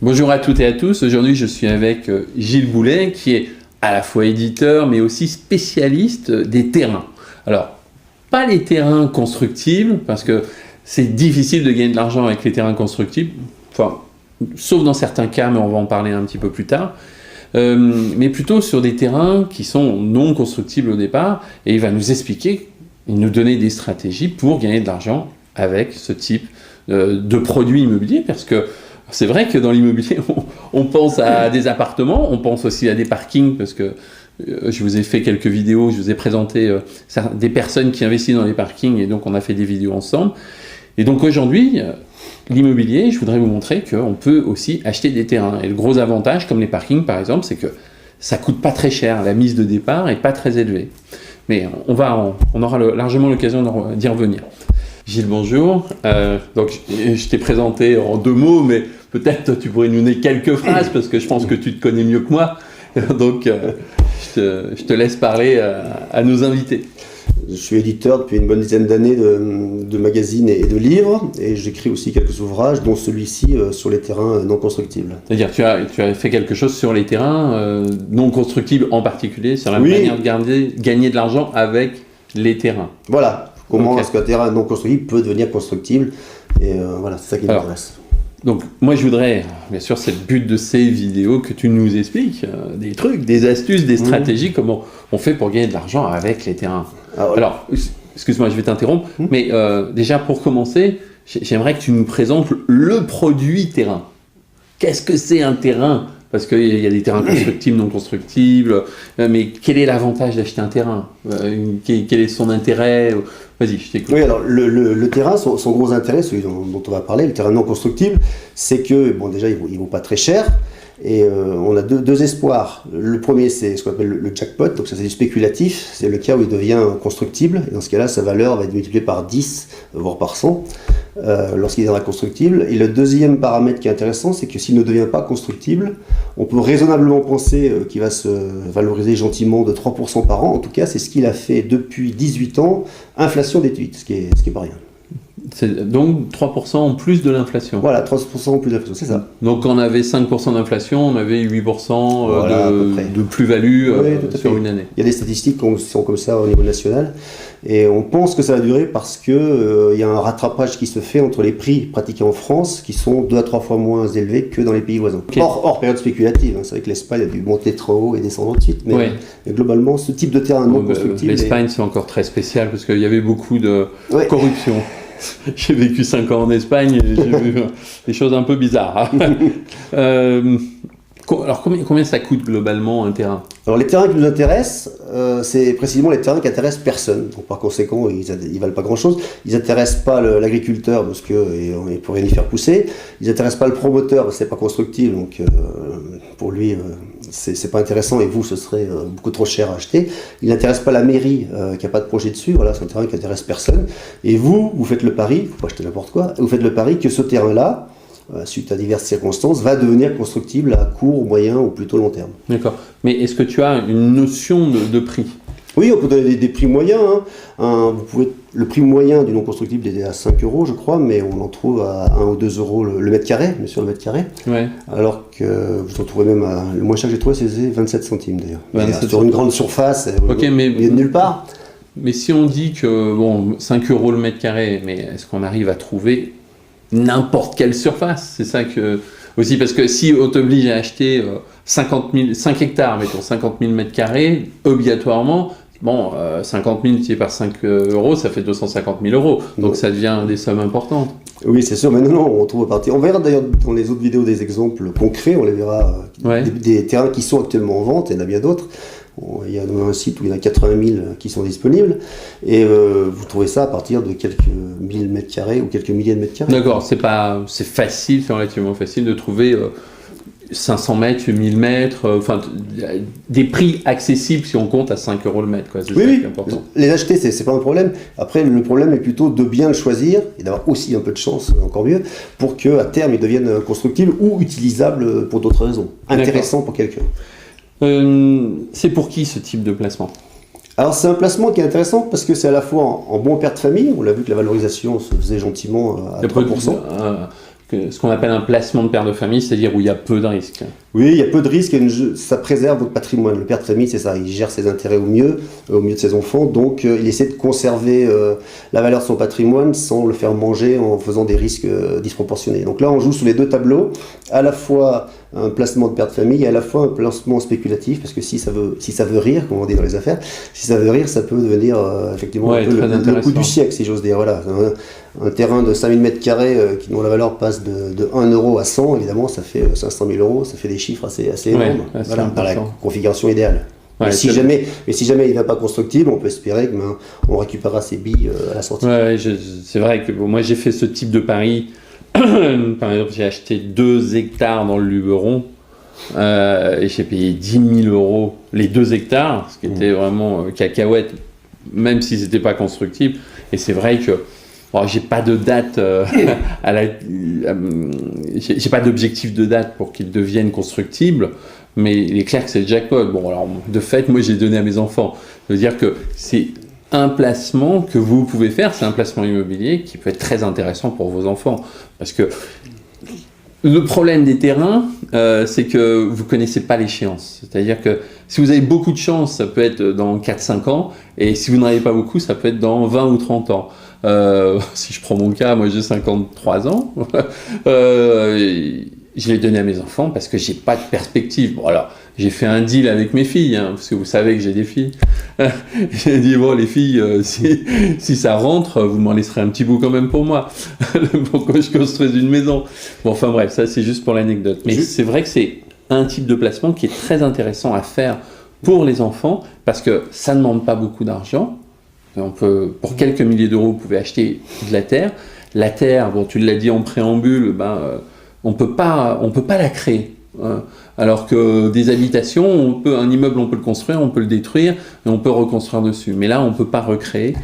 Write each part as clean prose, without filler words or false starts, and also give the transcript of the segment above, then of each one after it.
Bonjour à toutes et à tous. Aujourd'hui, je suis avec Gilles Boulet, qui est à la fois éditeur, mais aussi spécialiste des terrains. Alors, pas les terrains constructibles, parce que c'est difficile de gagner de l'argent avec les terrains constructibles, enfin, sauf dans certains cas, mais on va en parler un petit peu plus tard. Mais plutôt sur des terrains qui sont non constructibles au départ, et il va nous expliquer, nous donner des stratégies pour gagner de l'argent avec ce type de produits immobiliers, parce que c'est vrai que dans l'immobilier, on pense à des appartements, on pense aussi à des parkings, parce que je vous ai fait quelques vidéos, je vous ai présenté des personnes qui investissent dans les parkings, et donc on a fait des vidéos ensemble. Et donc aujourd'hui, l'immobilier, je voudrais vous montrer qu'on peut aussi acheter des terrains. Et le gros avantage, comme les parkings par exemple, c'est que ça ne coûte pas très cher, la mise de départ n'est pas très élevée. Mais on aura largement l'occasion d'y revenir. Gilles, bonjour. Donc, je t'ai présenté en 2 mots, mais peut-être tu pourrais nous donner quelques phrases, parce que je pense que tu te connais mieux que moi. Donc, je te laisse parler à nos invités. Je suis éditeur depuis une bonne dizaine d'années de magazines et de livres, et j'écris aussi quelques ouvrages, dont celui-ci sur les terrains non constructibles. C'est-à-dire, tu as fait quelque chose sur les terrains non constructibles en particulier, sur la manière de gagner de l'argent avec les terrains. Voilà. Comment est-ce qu'un terrain non constructible peut devenir constructible, et voilà, c'est ça qui m'intéresse. Donc moi je voudrais, bien sûr c'est le but de ces vidéos, que tu nous expliques des trucs, des astuces, des stratégies, comment on fait pour gagner de l'argent avec les terrains. Alors, excuse-moi, je vais t'interrompre, mais déjà pour commencer, j'aimerais que tu nous présentes le produit terrain. Qu'est-ce que c'est un terrain ? Parce qu'il y a des terrains constructibles, non constructibles, mais quel est l'avantage d'acheter un terrain ? Quel est son intérêt ? Vas-y, je t'écoute. Oui, alors le terrain, son gros intérêt, celui dont on va parler, le terrain non constructible, c'est que, bon, déjà, il ne vaut pas très cher, et on a deux espoirs. Le premier, c'est ce qu'on appelle le jackpot, donc ça c'est du spéculatif, c'est le cas où il devient constructible, et dans ce cas-là, sa valeur va être multipliée par 10, voire par 100, lorsqu'il deviendra constructible. Et le deuxième paramètre qui est intéressant, c'est que s'il ne devient pas constructible, on peut raisonnablement penser qu'il va se valoriser gentiment de 3% par an. En tout cas, c'est ce qu'il a fait depuis 18 ans, inflation d'études, ce qui est pas rien. C'est donc 3% en plus de l'inflation. Voilà, 3% en plus d'inflation, c'est ça. Donc quand on avait 5% d'inflation, on avait 8% voilà, de plus-value sur une année. Il y a des statistiques qui sont comme ça au niveau national, et on pense que ça va durer parce qu'il y a un rattrapage qui se fait entre les prix pratiqués en France, qui sont 2 à 3 fois moins élevés que dans les pays voisins. Hors période spéculative, c'est vrai que l'Espagne a dû monter trop haut et descendre ensuite, mais globalement, ce type de terrain non constructible... L'Espagne, c'est encore très spécial, parce qu'il y avait beaucoup de corruption. J'ai vécu 5 ans en Espagne et j'ai vu des choses un peu bizarres. Alors combien ça coûte globalement un terrain ? Alors les terrains qui nous intéressent, c'est précisément les terrains qui intéressent personne. Donc par conséquent, ils valent pas grand-chose. Ils intéressent pas l'agriculteur parce que il peut rien y faire pousser. Ils intéressent pas le promoteur parce que c'est pas constructible. Donc pour lui, c'est pas intéressant, et vous, ce serait beaucoup trop cher à acheter. Il n'intéresse pas la mairie qui a pas de projet dessus. Voilà, c'est un terrain qui intéresse personne. Et vous faites le pari, faut pas acheter n'importe quoi. Vous faites le pari que ce terrain-là, suite à diverses circonstances, va devenir constructible à court, moyen ou plutôt long terme. D'accord. Mais est-ce que tu as une notion de prix ? Oui, on peut donner des prix moyens. Le prix moyen du non constructible est à 5 €, je crois, mais on en trouve à 1 ou 2 € le mètre carré, bien sûr, le mètre carré. Ouais. Alors que vous en trouverez même le moins cher que j'ai trouvé, c'est 27 centimes d'ailleurs. Sur une grande surface, mais nulle part. Mais si on dit que 5 € le mètre carré, mais est-ce qu'on arrive à trouver n'importe quelle surface ? C'est ça que aussi, parce que si on t'oblige à acheter 5 hectares, mettons 50 000 mètres carrés, obligatoirement, 50 000 multiplié par 5 €, ça fait 250 000 €. Donc ça devient des sommes importantes. Oui, c'est sûr, mais non, on trouve à partir. On verra d'ailleurs dans les autres vidéos des exemples concrets, on les verra, des terrains qui sont actuellement en vente, et il y en a bien d'autres. Il y a un site où il y en a 80 000 qui sont disponibles, et vous trouvez ça à partir de quelques 1000 mètres carrés ou quelques milliers de mètres carrés. D'accord, c'est facile, c'est relativement facile de trouver 500 mètres, 1000 mètres, des prix accessibles si on compte à 5 € le mètre. C'est ça qui est important. Les acheter, c'est pas un problème. Après, le problème est plutôt de bien le choisir et d'avoir aussi un peu de chance, encore mieux, pour qu'à terme il devienne constructible ou utilisable pour d'autres raisons, intéressant pour quelqu'un. C'est pour qui ce type de placement ? Alors c'est un placement qui est intéressant parce que c'est à la fois en bon père de famille, on l'a vu que la valorisation se faisait gentiment à 3%. ce qu'on appelle un placement de père de famille, c'est-à-dire où il y a peu de risques. Oui, il y a peu de risques, ça préserve votre patrimoine. Le père de famille, c'est ça, il gère ses intérêts au mieux de ses enfants, donc il essaie de conserver la valeur de son patrimoine sans le faire manger en faisant des risques disproportionnés. Donc là, on joue sous les deux tableaux, à la fois un placement de père de famille et à la fois un placement spéculatif, parce que si ça veut rire, comme on dit dans les affaires, si ça veut rire, ça peut devenir effectivement un peu le coup du siècle, si j'ose dire. Voilà, un terrain de 5000 m2 dont la valeur passe de 1 euro à 100, évidemment, ça fait 500 000 euros, ça fait des chiffres assez énormes, voilà, dans la configuration idéale. Ouais, mais si jamais il ne va pas constructible, on peut espérer qu'on récupérera ses billes à la sortie. C'est vrai que moi j'ai fait ce type de pari. Par exemple, j'ai acheté 2 hectares dans le Luberon et j'ai payé 10 000 euros les 2 hectares, ce qui était vraiment cacahuète, même si c'était pas constructible. Et c'est vrai que j'ai pas de date j'ai pas d'objectif de date pour qu'ils deviennent constructibles, mais il est clair que c'est le jackpot. Bon, alors de fait, moi j'ai donné à mes enfants. Je veux dire que c'est un placement que vous pouvez faire, c'est un placement immobilier qui peut être très intéressant pour vos enfants. Parce que le problème des terrains, c'est que vous ne connaissez pas l'échéance. C'est-à-dire que si vous avez beaucoup de chance, ça peut être dans 4-5 ans, et si vous n'en avez pas beaucoup, ça peut être dans 20 ou 30 ans. Si je prends mon cas, moi j'ai 53 ans, je l'ai donné à mes enfants parce que j'ai pas de perspective. Bon, alors, j'ai fait un deal avec mes filles, parce que vous savez que j'ai des filles. J'ai dit, bon, les filles, si ça rentre, vous m'en laisserez un petit bout quand même pour moi, pour que je construise une maison. Bon, enfin bref, ça c'est juste pour l'anecdote. Mais c'est vrai que c'est un type de placement qui est très intéressant à faire pour les enfants parce que ça ne demande pas beaucoup d'argent. Pour quelques milliers d'euros, vous pouvez acheter de la terre. La terre, bon, tu l'as dit en préambule, on peut pas la créer. Alors que des habitations, un immeuble, on peut le construire, on peut le détruire, et on peut reconstruire dessus. Mais là, on ne peut pas recréer.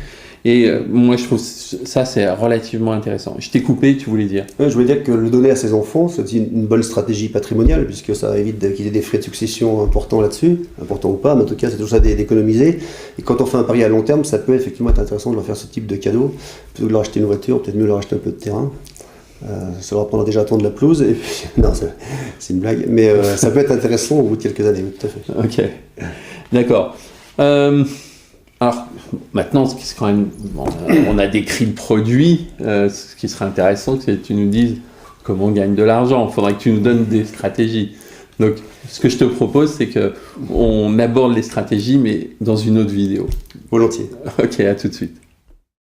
Et moi, je trouve ça, c'est relativement intéressant. Je t'ai coupé, tu voulais dire? Je voulais dire que le donner à ses enfants, c'est aussi une bonne stratégie patrimoniale, puisque ça évite qu'il y ait des frais de succession importants là-dessus, importants ou pas, mais en tout cas, c'est toujours ça d'économiser. Et quand on fait un pari à long terme, ça peut effectivement être intéressant de leur faire ce type de cadeau, plutôt que de leur acheter une voiture, peut-être mieux leur acheter un peu de terrain. Ça leur prendra déjà un temps de la pelouse, et puis, non, c'est une blague, mais ça peut être intéressant au bout de quelques années, tout à fait. Ok, d'accord. Alors, maintenant, c'est quand même, on a décrit le produit, ce qui serait intéressant, c'est que tu nous dises comment on gagne de l'argent. Il faudrait que tu nous donnes des stratégies. Donc, ce que je te propose, c'est qu'on aborde les stratégies, mais dans une autre vidéo. Volontiers. Ok, à tout de suite.